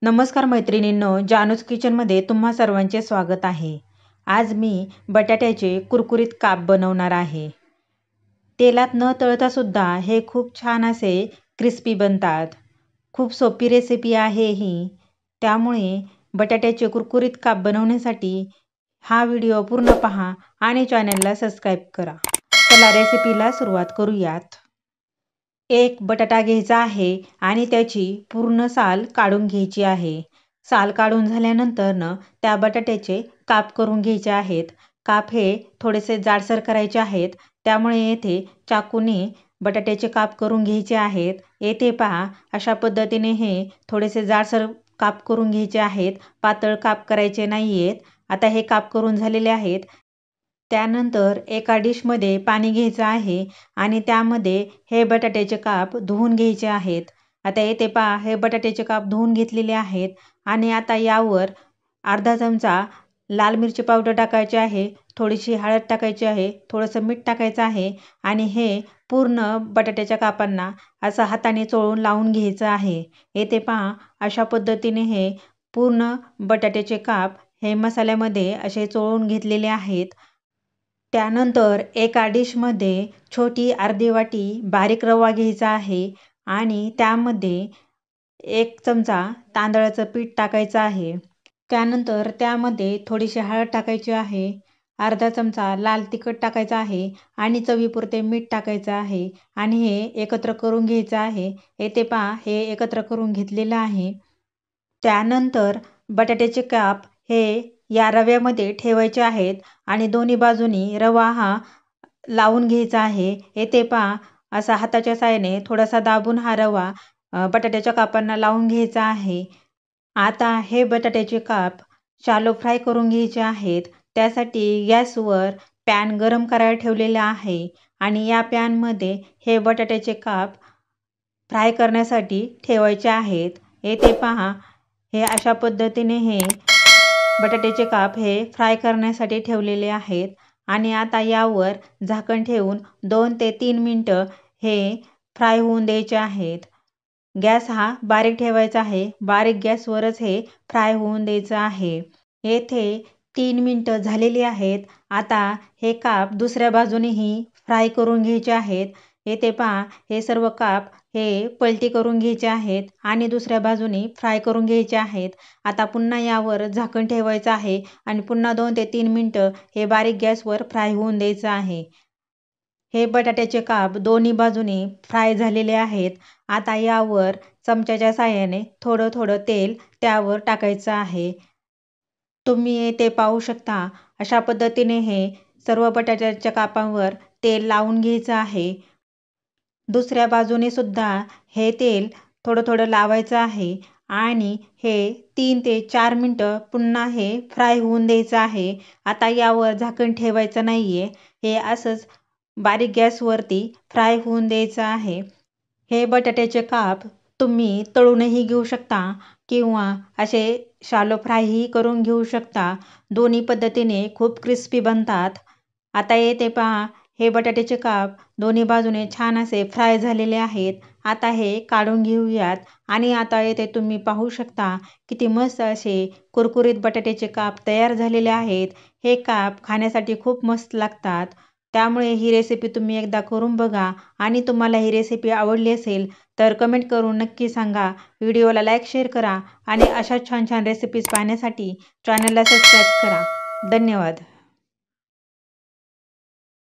नमस्कार मैत्रिणींनो, जानूज किचनमध्ये तुम्हा सर्वांचे स्वागत आहे। आज मी बटाट्याचे कुरकुरीत काप बनवणार आहे। तेलात न तळता सुद्धा हे खूप छान असे क्रिस्पी बनतात। खूप सोपी रेसिपी आहे ही। त्यामुळे बटाट्याचे कुरकुरीत काप बनवण्यासाठी हा व्हिडिओ पूर्ण पहा आणि चॅनलला सबस्क्राइब करा। चला रेसिपीला सुरुवात करूयात। एक बटाटा घ्यायचा आहे आणि त्याची पूर्ण साल काढून घ्यायची आहे। साल काढून झाल्यानंतर त्या बटाट्याचे काप करून घ्यायचे आहेत। काप हे थोडेसे जाडसर करायचे आहेत, त्यामुळे येथे चाकूने बटाट्याचे काप करून घ्यायचे आहेत। येथे पहा, अशा पद्धतीने हे थोडेसे जाडसर काप करून घ्यायचे आहेत, पातळ काप करायचे नाहीयेत। आता हे काप करून झालेले आहेत। त्यानंतर एका डिशमध्ये पाणी घ्यायचं आहे आणि त्यामध्ये हे बटाट्याचे काप धुवून घ्यायचे आहेत। आता येथे पहा, हे बटाट्याचे काप धुवून घेतलेले आहेत आणि आता यावर अर्धा चमचा लाल मिरची पावडर टाकायची आहे, थोडीशी हळद टाकायची आहे, थोडंसं मीठ टाकायचं आहे आणि हे पूर्ण बटाट्याच्या कापांना असं हाताने चोळून लावून घ्यायचं आहे। येथे पहा, अशा पद्धतीने हे पूर्ण बटाट्याचे काप हे मसाल्यामध्ये असे चोळून घेतलेले आहेत। त्यानंतर एका डिशमध्ये छोटी अर्धी वाटी बारीक रवा घ्यायचा आहे आणि त्यामध्ये 1 चमचा तांदळाचं पीठ टाकायचं आहे। त्यानंतर त्यामध्ये थोडीशी हळद टाकायची आहे, अर्धा चमचा लाल तिखट टाकायचं आहे आणि चवीपुरते मीठ टाकायचं आहे आणि हे एकत्र करून घ्यायचं आहे। येथे पहा, हे एकत्र करून घेतलेलं आहे। त्यानंतर बटाट्याचे काप हे या रव्यामध्ये ठेवायचे आहेत आणि दोन्ही बाजूनी रवा हा लावून घ्यायचा आहे। येथे पहा, असा हाताच्या साहाय्याने थोडासा दाबून हा रवा बटाट्याच्या कापांना लावून घ्यायचा आहे। आता हे बटाट्याचे काप शॅलो फ्राय करून घ्यायचे आहेत। त्यासाठी गॅसवर पॅन गरम करायला ठेवलेला आहे आणि या पॅनमध्ये हे बटाट्याचे काप फ्राय करण्यासाठी ठेवायचे आहेत। येथे पहा, हे अशा पद्धतीने हे बटाट्याचे काप हे फ्राय करण्यासाठी ठेवलेले आहेत आणि आता यावर झाकण ठेवून 2 ते 3 मिनिटं हे फ्राय होऊन द्यायचे आहेत। गॅस हा बारीक ठेवायचा आहे, बारीक गॅसवरच हे फ्राय होऊन द्यायचं आहे। येथे 3 मिनिटं झालेली आहेत। आता हे काप दुसऱ्या बाजूनेही फ्राय करून घ्यायचे आहेत। येथे पहा, हे सर्व काप हे पलटी करून घ्यायचे आहेत आणि दुसऱ्या बाजूने फ्राय करून घ्यायचे आहेत। आता पुन्हा यावर झाकण ठेवायचं आहे आणि पुन्हा 2 ते 3 मिनिटं हे बारीक गॅसवर फ्राय होऊन द्यायचं आहे। हे बटाट्याचे काप दोन्ही बाजूने फ्राय झालेले आहेत। आता यावर चमच्याच्या साहाय्याने थोडं थोडं तेल त्यावर टाकायचं आहे। तुम्ही येथे पाहू शकता, अशा पद्धतीने हे सर्व बटाट्याच्या कापांवर तेल लावून घ्यायचं आहे। दुसऱ्या बाजूने सुद्धा हे तेल थोडं थोडं लावायचं आहे आणि हे 3 ते 4 मिनिटं पुन्हा हे फ्राय होऊन द्यायचं आहे। आता यावर झाकण ठेवायचं नाहीये, हे असंच बारीक गॅसवरती फ्राय होऊन द्यायचं आहे। हे बटाट्याचे काप तुम्ही तळूनही घेऊ शकता किंवा असे शॅलो फ्रायही करून घेऊ शकता। दोन्ही पद्धतीने खूप क्रिस्पी बनतात। आता येथे पहा, हे बटाट्याचे काप दोन्ही बाजूने छान असे फ्राय झालेले आहेत। आता हे काढून घेऊयात आणि आता येथे तुम्ही पाहू शकता, किती मस्त असे कुरकुरीत बटाट्याचे काप तयार झालेले आहेत। हे काप खाण्यासाठी खूप मस्त लागतात। त्यामुळे ही रेसिपी तुम्ही एकदा करून बघा आणि तुम्हाला ही रेसिपी आवडली असेल तर कमेंट करून नक्की सांगा। व्हिडिओला लाईक, शेअर करा आणि अशा छान छान रेसिपीज पाहण्यासाठी चॅनलला सबस्क्राईब करा। धन्यवाद।